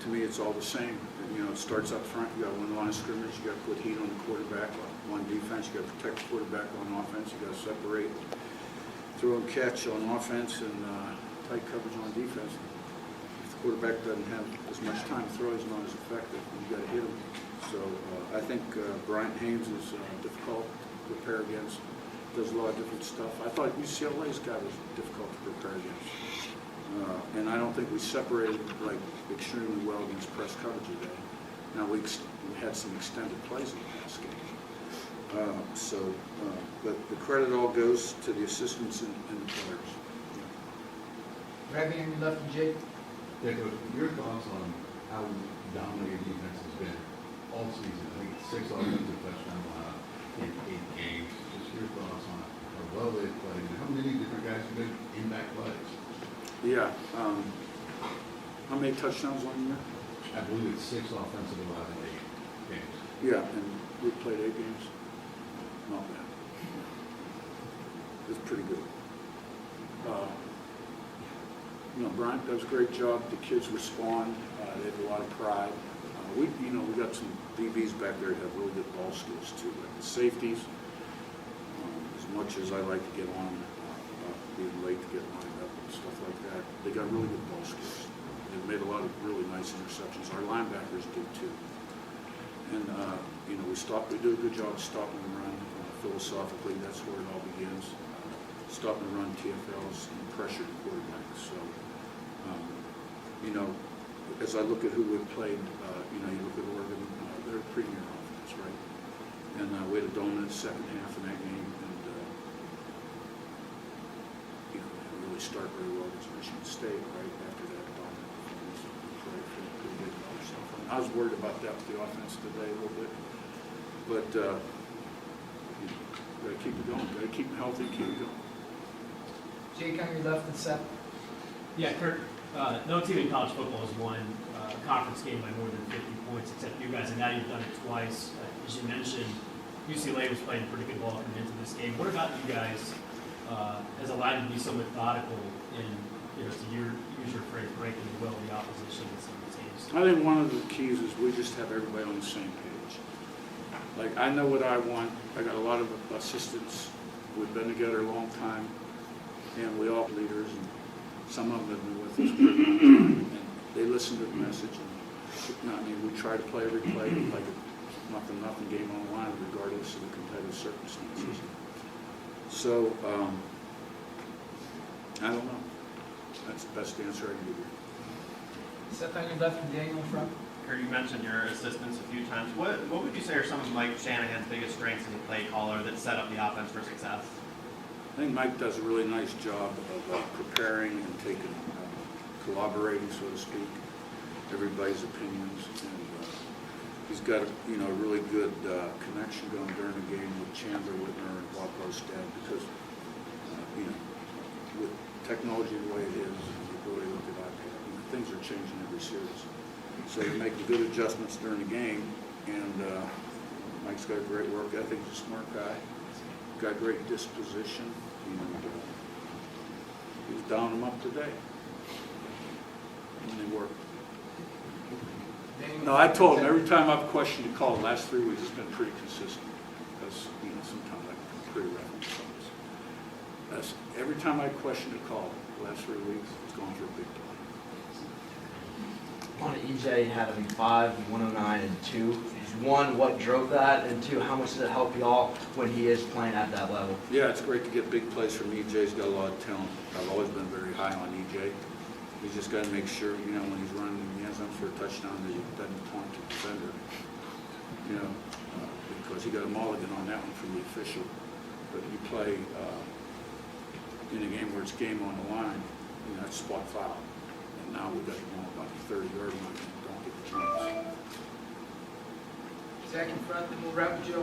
to me, it's all the same. It starts up front. You got one line of scrimmage. You got to put heat on the quarterback. One defense. You got to protect the quarterback on offense. You got to separate, throw and catch on offense, and tight coverage on defense. If the quarterback doesn't have as much time to throw, he's not as effective. You got to hit him. So I think Bryant Haynes is difficult to prepare against. Does a lot of different stuff. I thought UCLA's guy was difficult to prepare against. And I don't think we separated extremely well against press coverage today. Now we had some extended plays in the past game. But the credit all goes to the assistants and the players. Bradley, and you left and Jake. Yeah, Coach, your thoughts on how dominant your defense has been all season? I think 6 offensive touchdowns in 8 games. Just your thoughts on how well they've played and how many different guys have been impact plays. Yeah. How many touchdowns on the year? I believe it's 6 offensive allowed in 8 games. Yeah, and we played 8 games. Not bad. It's pretty good. Bryant does a great job. The kids respond. They have a lot of pride. We got some DBs back there that have really good ball skills too. Like the safeties, as much as I like to get on being late to get lined up and stuff like that, they got really good ball skills. They've made a lot of really nice interceptions. Our linebackers do too. And we do a good job stopping the run. Philosophically, that's where it all begins. Stop and run TFLs and pressure the quarterback. So, as I look at who we've played, you look at Oregon, they're a premier offense, right? And we had a dominant second half in that game, and they really start very well against Michigan State, right? After that dominant performance, pretty good about ourselves. I was worried about that with the offense today a little bit, but gotta keep it going. Gotta keep them healthy. Keep it going. Jake, on your left and Seth. Yeah, Kurt, no team in college football has won a conference game by more than 50 points except you guys, and now you've done it twice. As you mentioned, UCLA was playing pretty good ball coming into this game. What about you guys has allowed you to be so methodical in, to use your phrase, breaking the will of the opposition in some of the teams? I think one of the keys is we just have everybody on the same page. Like, I know what I want. I got a lot of assistants. We've been together a long time, and we all leaders, and some of them have been with us for a long time, and they listen to the message. And we try to play every play like a nothing game on the line, regardless of the competitive circumstances. So, I don't know. That's the best answer I can give you. Seth, on your left and Daniel in front. Kurt, you mentioned your assistants a few times. What would you say are some of Mike Shanahan's biggest strengths as a play caller that set up the offense for success? I think Mike does a really nice job of preparing and collaborating, so to speak, everybody's opinions. And he's got a really good connection going during the game with Chandler Whitmer and Bob Bostad, because with technology the way it is, and the ability to look at iPad, things are changing every series. So you're making good adjustments during the game, and Mike's got a great work ethic. He's a smart guy. Got great disposition. He was down them up today. And they worked. No, I told him every time I've questioned the call the last 3 weeks, it's been pretty consistent. Because sometimes I can pretty reference calls. Every time I questioned a call the last 3 weeks, it's gone for a big play. On EJ having 5, 109, and 2. One, what drove that? And two, how much does it help y'all when he is playing at that level? Yeah, it's great to get big plays from EJ. He's got a lot of talent. I've always been very high on EJ. He's just got to make sure, when he's running in the end zone for a touchdown, that he doesn't point to the defender. Because he got a mulligan on that one from the official. But you play in a game where it's game on the line, that's spot foul. And now we've got the ball about the 30-yard line and don't get the chance. Zach in front, then we'll wrap with Joe.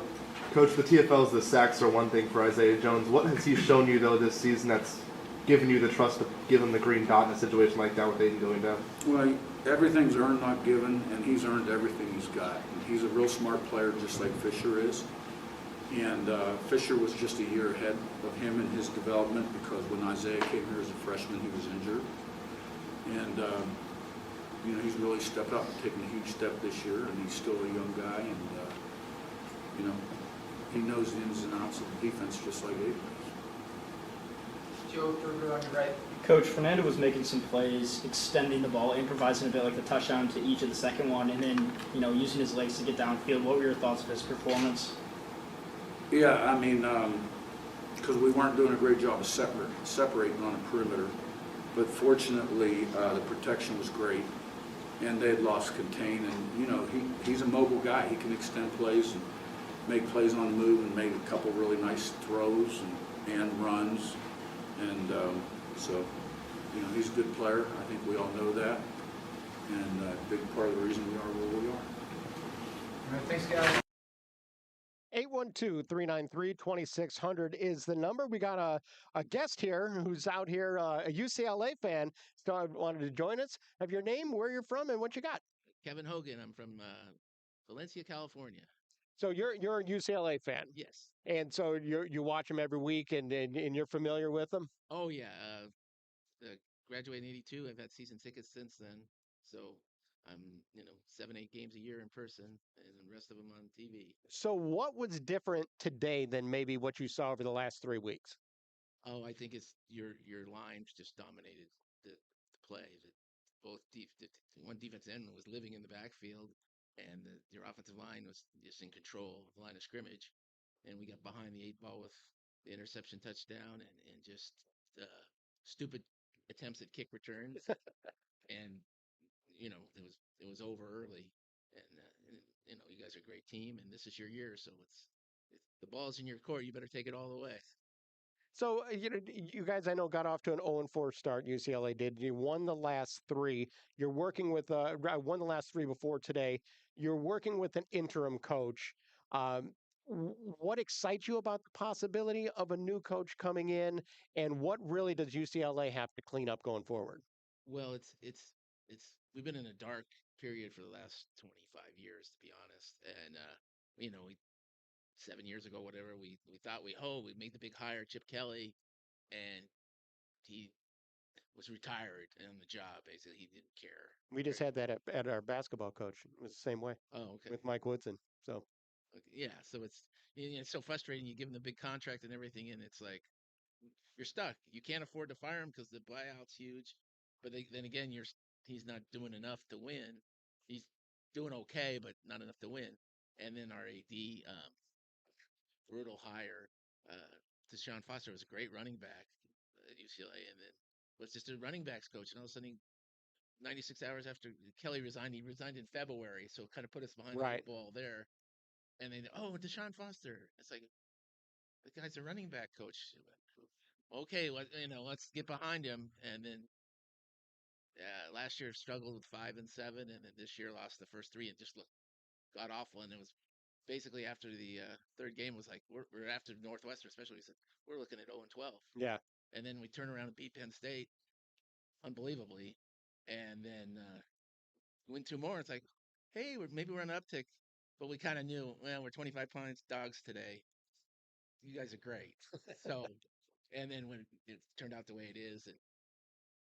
Coach, the TFLs, the sacks are one thing for Isaiah Jones. What has he shown you, though, this season that's given you the trust to give him the green dot in a situation like that with Aiden going down? Well, everything's earned, not given, and he's earned everything he's got. And he's a real smart player, just like Fisher is. And Fisher was just a year ahead of him in his development, because when Isaiah came here as a freshman, he was injured. And he's really stepped up, taken a huge step this year, and he's still a young guy, and he knows the ins and outs of the defense just like Aiden does. Joe, third row on your right. Coach, Fernando was making some plays, extending the ball, improvising a bit like the touchdown to each of the second one, and then using his legs to get downfield. What were your thoughts of his performance? Yeah, because we weren't doing a great job of separating on the perimeter, but fortunately the protection was great. And they had lost contain, and he's a mobile guy. He can extend plays and make plays on the move, and made a couple really nice throws and runs, and so he's a good player. I think we all know that, and a big part of the reason we are where we are. All right, thanks, guys. 812-393-2600 is the number. We got a guest here who's out here, a UCLA fan, wanted to join us. Have your name, where you're from, and what you got? Kevin Hogan. I'm from Valencia, California. So you're a UCLA fan, Yes. and so you watch them every week, and you're familiar with them. Oh yeah. Graduated in '82. I've had season tickets since then. So I'm 7, 8 games a year in person, and the rest of them on TV. So what was different today than maybe what you saw over the last 3 weeks? Oh, I think it's your lines just dominated the play. Both one defensive end was living in the backfield, and your offensive line was just in control of the line of scrimmage. And we got behind the 8 ball with the interception touchdown and just stupid attempts at kick returns. And it was over early. And you guys are a great team, and this is your year, so it's the ball's in your court. You better take it all the way. So, you guys, I know, got off to an 0-4 start. UCLA did. You won the last three. You're working with, won the last three before today. You're working with an interim coach. Um, what excites you about the possibility of a new coach coming in, and what really does UCLA have to clean up going forward? Well, we've been in a dark period for the last 25 years, to be honest. And we 7 years ago, whatever, we thought we made the big hire, Chip Kelly, and he was retired on the job. Basically, he didn't care. We just had that at our basketball coach. It was the same way. Oh, okay. With Mike Woodson. So. Okay, yeah, so it's so frustrating. You give him the big contract and everything, and it's like you're stuck. You can't afford to fire him because the buyout's huge. But then again, he's not doing enough to win. He's doing okay, but not enough to win. And then our AD, brutal hire. Deshaun Foster was a great running back at UCLA, and then was just a running backs coach. And all of a sudden, 96 hours after Kelly resigned, he resigned in February, so it kind of put us behind the Right. ball there. And then, Deshaun Foster. It's like the guy's a running back coach. Okay, let's get behind him. And then last year struggled with 5-7, and then this year lost the first three and just looked god awful. And it was basically after the third game was like we're after Northwestern, especially. We said we're looking at 0-12. Yeah. And then we turn around and beat Penn State, unbelievably, and then win two more. It's like, hey, maybe we're on an uptick, but we kind of knew, well, we're 25 points dogs today. You guys are great. So, and then when it turned out the way it is,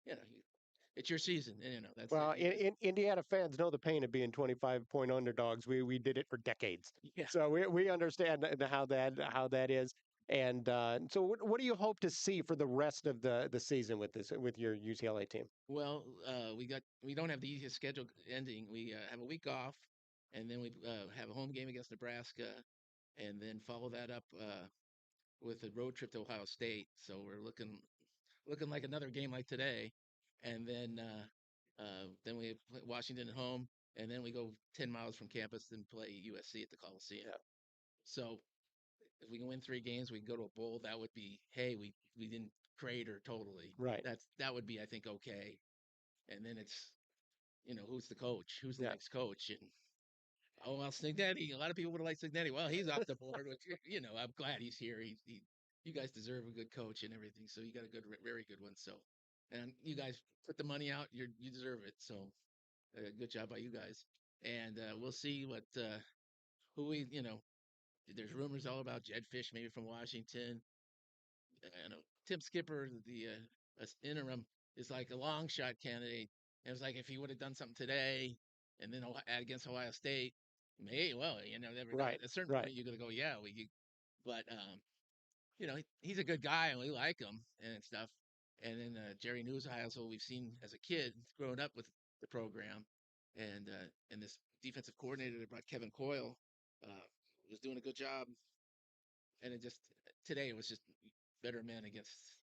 and it's your season, and that's Well, it. Indiana fans know the pain of being 25-point underdogs. We did it for decades, Yeah. so we understand how that is. And so, what do you hope to see for the rest of the season with your UCLA team? Well, we don't have the easiest schedule ending. We have a week off, and then we have a home game against Nebraska, and then follow that up with a road trip to Ohio State. So we're looking like another game like today, and then we play Washington at home, and then we go 10 miles from campus and play USC at the Coliseum. Yeah. So if we can win 3 games, we can go to a bowl. That would be, hey, we didn't crater totally. Right. That would be, I think, okay. And then it's, who's the coach? Who's the Yeah. next coach? And well, Signetti. A lot of people would have liked Signetti. Well, he's off the board. Which, I'm glad he's here. You guys deserve a good coach and everything. So you got a very good one. So, and you guys put the money out. You deserve it. So, good job by you guys. And we'll see who we. There's rumors all about Jed Fish, maybe from Washington. I know Tim Skipper, the interim, is like a long shot candidate. And it's like if he would have done something today, and then against Ohio State, never know. Right. At a certain Right. point, you're gonna go, yeah, but he's a good guy, and we like him and stuff. And then Jerry Newshouse, who we've seen as a kid, growing up with the program, and this defensive coordinator that brought Kevin Coyle was doing a good job. And today it was just better men against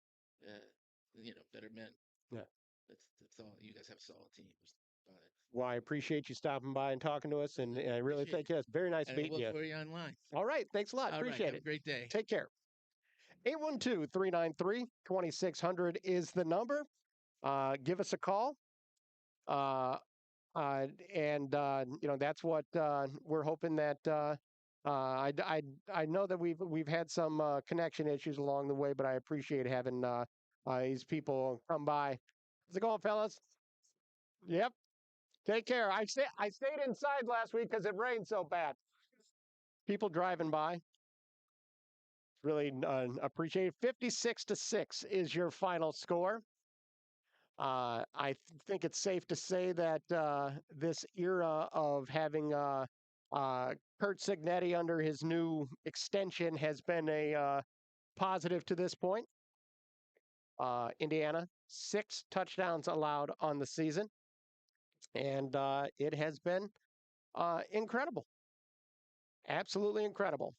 better men. Yeah. That's all. You guys have a solid team. About it. Well, I appreciate you stopping by and talking to us, and I really think it's very nice And meeting we'll you. look for you online. All right. Thanks a lot. All right. Appreciate Have it. a great day. Take care. 812-393-2600 is the number. Give us a call. And that's what we're hoping that I know that we've had some connection issues along the way, but I appreciate having these people come by. How's it going, fellas? Yep. Take care. I stayed inside last week because it rained so bad. people driving by. Really appreciated. 56-6 is your final score. I think it's safe to say that this era of having Kurt Signetti under his new extension has been a positive to this point. Indiana, 6 touchdowns allowed on the season, and it has been incredible. Absolutely incredible.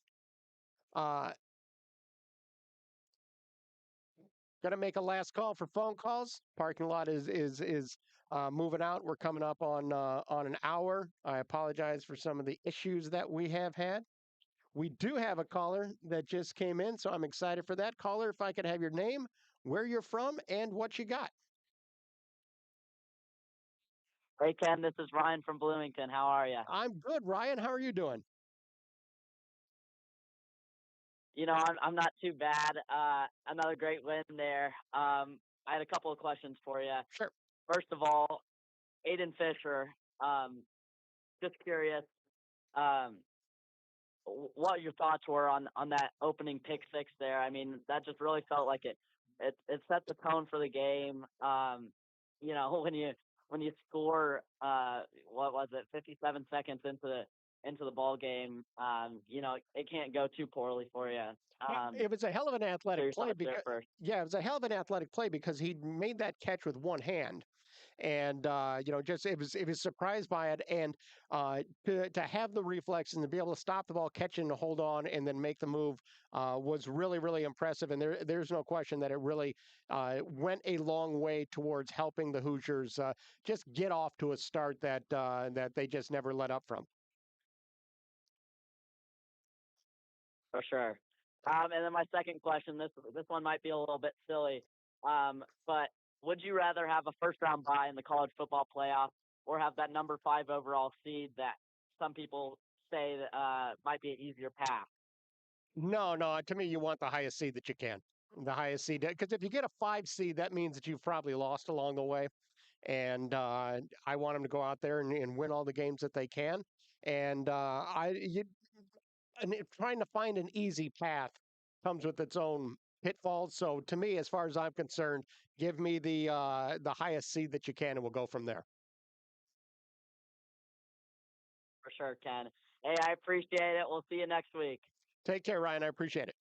Gonna make a last call for phone calls. Parking lot is moving out. We're coming up on an hour. I apologize for some of the issues that we have had. We do have a caller that just came in, so I'm excited for that. Caller, if I could have your name, where you're from, and what you got. Hey Ken, this is Ryan from Bloomington. How are you? I'm good, Ryan. How are you doing? I'm not too bad. Another great win there. I had a couple of questions for you. Sure. First of all, Aiden Fisher. Just curious, um, what your thoughts were on that opening pick six there. I mean, that just really felt like it set the tone for the game. When you score, what was it, 57 seconds into the ball game, it can't go too poorly for you. It was a hell of an So athletic your play thoughts there because first. yeah, it was a hell of an athletic play because he made that catch with one hand, and just it was surprised by it, and to have the reflex and to be able to stop the ball, catch it, and hold on, and then make the move was really really impressive. And there's no question that it really went a long way towards helping the Hoosiers just get off to a start that they just never let up from. For sure. And then my second question, this one might be a little bit silly, but would you rather have a first round bye in the college football playoff or have that number 5 overall seed that some people say that, might be an easier path? No, no. To me, you want the highest seed that you can. The highest seed, because if you get a 5 seed, that means that you've probably lost along the way. And I want them to go out there and win all the games that they can. And trying to find an easy path comes with its own pitfalls. So to me, as far as I'm concerned, give me the highest seed that you can, and we'll go from there. For sure, Ken. Hey, I appreciate it. We'll see you next week. Take care, Ryan. I appreciate it.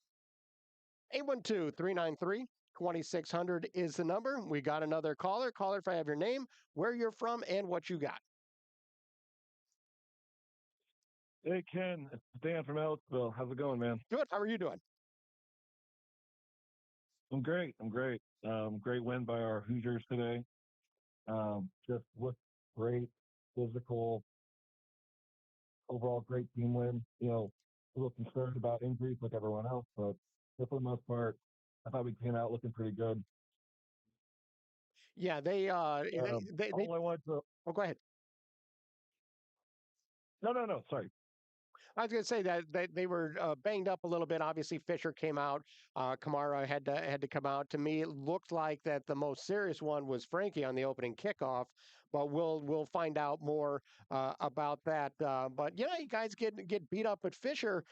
812-393-2600 is the number. We got another caller. Caller, if I have your name, where you're from, and what you got. Hey Ken, it's Dan from Ellisville. How's it going, man? Good. How are you doing? I'm great. I'm great. Great win by our Hoosiers today. Just looked great, physical, overall great team win. A little concerned about injuries like everyone else, but for the most part, I thought we came out looking pretty good. Yeah, they all I wanted to. Oh, go ahead. No. Sorry. I was going to say that they were banged up a little bit. Obviously, Fisher came out. Kamara had to come out. To me, it looked like that the most serious one was Frankie on the opening kickoff. But we'll find out more about that. But you guys get beat up. But Fisher,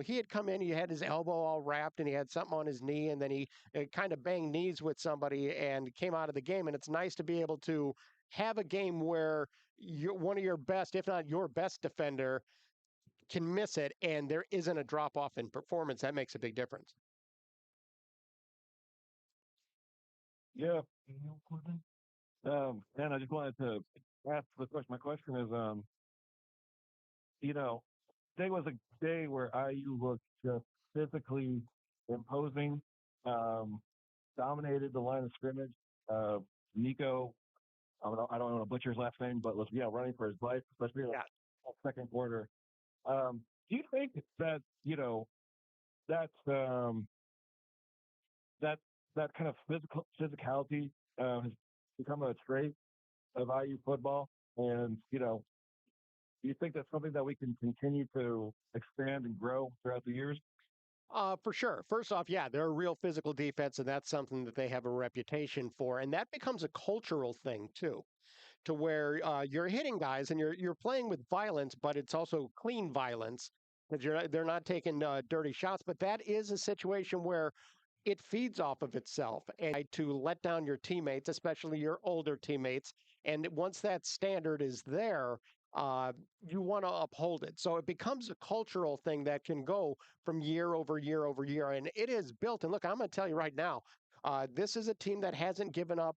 he had come in. He had his elbow all wrapped, and he had something on his knee, and then he kind of banged knees with somebody and came out of the game. And it's nice to be able to have a game where one of your best, if not your best defender, can miss it and there isn't a drop off in performance. That makes a big difference. Yeah. And I just wanted to ask the question. My question is, today was a day where IU looked just physically imposing, dominated the line of scrimmage. Nico, I don't know the butcher's last name, but was running for his life, especially in the second quarter. Do you think that that's that kind of physicality has become a trait of IU football, and do you think that's something that we can continue to expand and grow throughout the years? For sure. First off, yeah, they're a real physical defense, and that's something that they have a reputation for, and that becomes a cultural thing too, to where you're hitting guys and you're playing with violence, but it's also clean violence. because they're not taking dirty shots. But that is a situation where it feeds off of itself and to let down your teammates, especially your older teammates. And once that standard is there, uh, you want to uphold it. So it becomes a cultural thing that can go from year over year over year. And it is built. And look, I'm going to tell you right now, this is a team that hasn't given up,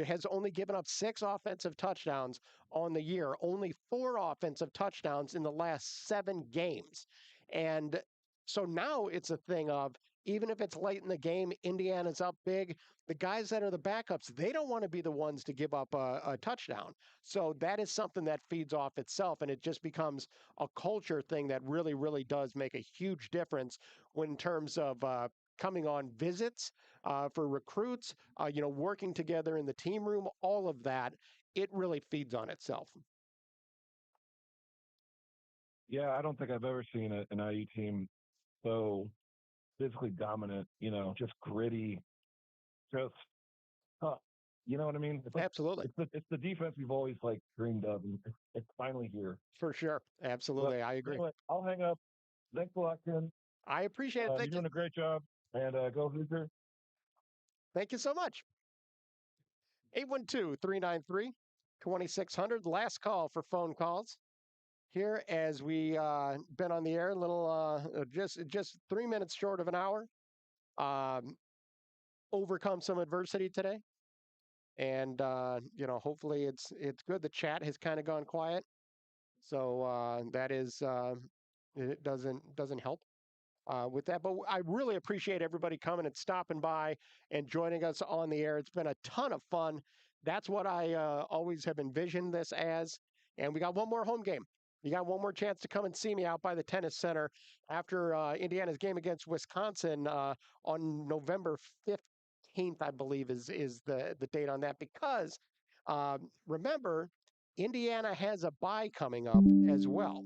has only given up 6 offensive touchdowns on the year, only 4 offensive touchdowns in the last 7 games. And so now it's a thing of, even if it's late in the game, Indiana's up big. The guys that are the backups, they don't want to be the ones to give up a touchdown. So that is something that feeds off itself, and it just becomes a culture thing that really, really does make a huge difference when in terms of coming on visits for recruits, working together in the team room, all of that. It really feeds on itself. Yeah, I don't think I've ever seen an IU team so physically dominant, just gritty, just tough. You know what I mean? It's like, Absolutely. It's the defense we've always dreamed of, and it's finally here. For sure. Absolutely. I agree. Anyway, I'll hang up. Thanks a lot, Ken. I appreciate it. You're Thank you. doing a great job, and go Hoosiers. Thank you so much. 812-393-2600. Last call for phone calls here as we been on the air a little just 3 minutes short of an hour. Overcome some adversity today, and hopefully it's good. The chat has kind of gone quiet, so that is it doesn't help with that. But I really appreciate everybody coming and stopping by and joining us on the air. It's been a ton of fun. That's what I always have envisioned this as. And we got one more home game. You got one more chance to come and see me out by the tennis center after Indiana's game against Wisconsin on November 15th, I believe is the date on that. Because remember, Indiana has a bye coming up as well.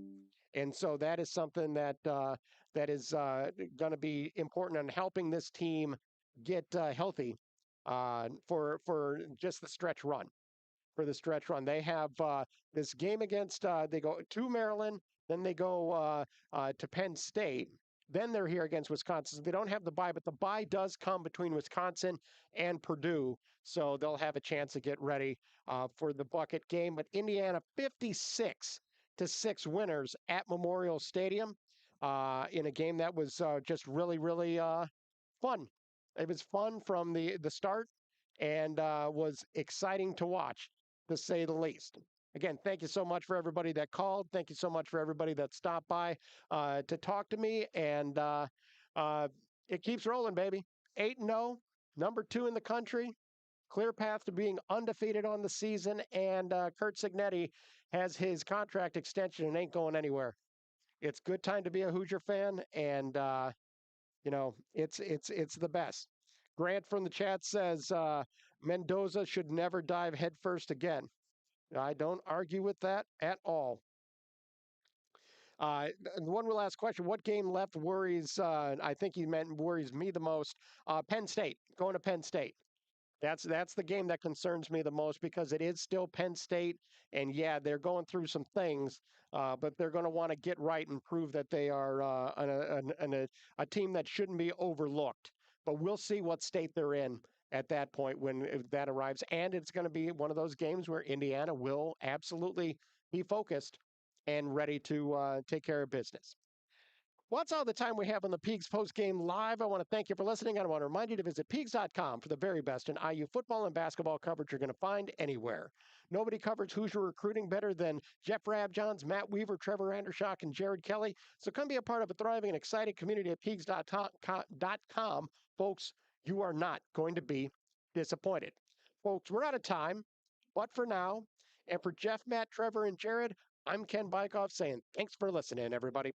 And so that is something that is going to be important in helping this team get healthy for just the stretch run. For the stretch run, they have this game against. They go to Maryland, then they go to Penn State. Then they're here against Wisconsin. So they don't have the bye, but the bye does come between Wisconsin and Purdue, so they'll have a chance to get ready for the bucket game. But Indiana 56-6 winners at Memorial Stadium in a game that was just really, really fun. It was fun from the start and was exciting to watch, to say the least. Again, thank you so much for everybody that called. Thank you so much for everybody that stopped by to talk to me. And it keeps rolling, baby. 8-0, number 2 in the country. Clear path to being undefeated on the season. And Curt Signetti has his contract extension and ain't going anywhere. It's good time to be a Hoosier fan, and it's the best. Grant from the chat says Mendoza should never dive headfirst again. I don't argue with that at all. One last question. What game left worries, I think he meant worries me the most? Penn State, going to Penn State. That's the game that concerns me the most because it is still Penn State, and yeah, they're going through some things, but they're going to want to get right and prove that they are a team that shouldn't be overlooked. But we'll see what state they're in at that point if that arrives, and it's going to be one of those games where Indiana will absolutely be focused and ready to take care of business. Well, that's all the time we have on the Peegs Postgame Live. I want to thank you for listening. I want to remind you to visit Peegs.com for the very best in IU football and basketball coverage you're going to find anywhere. Nobody covers Hoosier recruiting better than Jeff Rabjohns, Matt Weaver, Trevor Andershock, and Jared Kelly. So come be a part of a thriving and exciting community at Peegs.com. Folks, you are not going to be disappointed. Folks, we're out of time, but for now, and for Jeff, Matt, Trevor, and Jared, I'm Ken Bykoff saying thanks for listening, everybody.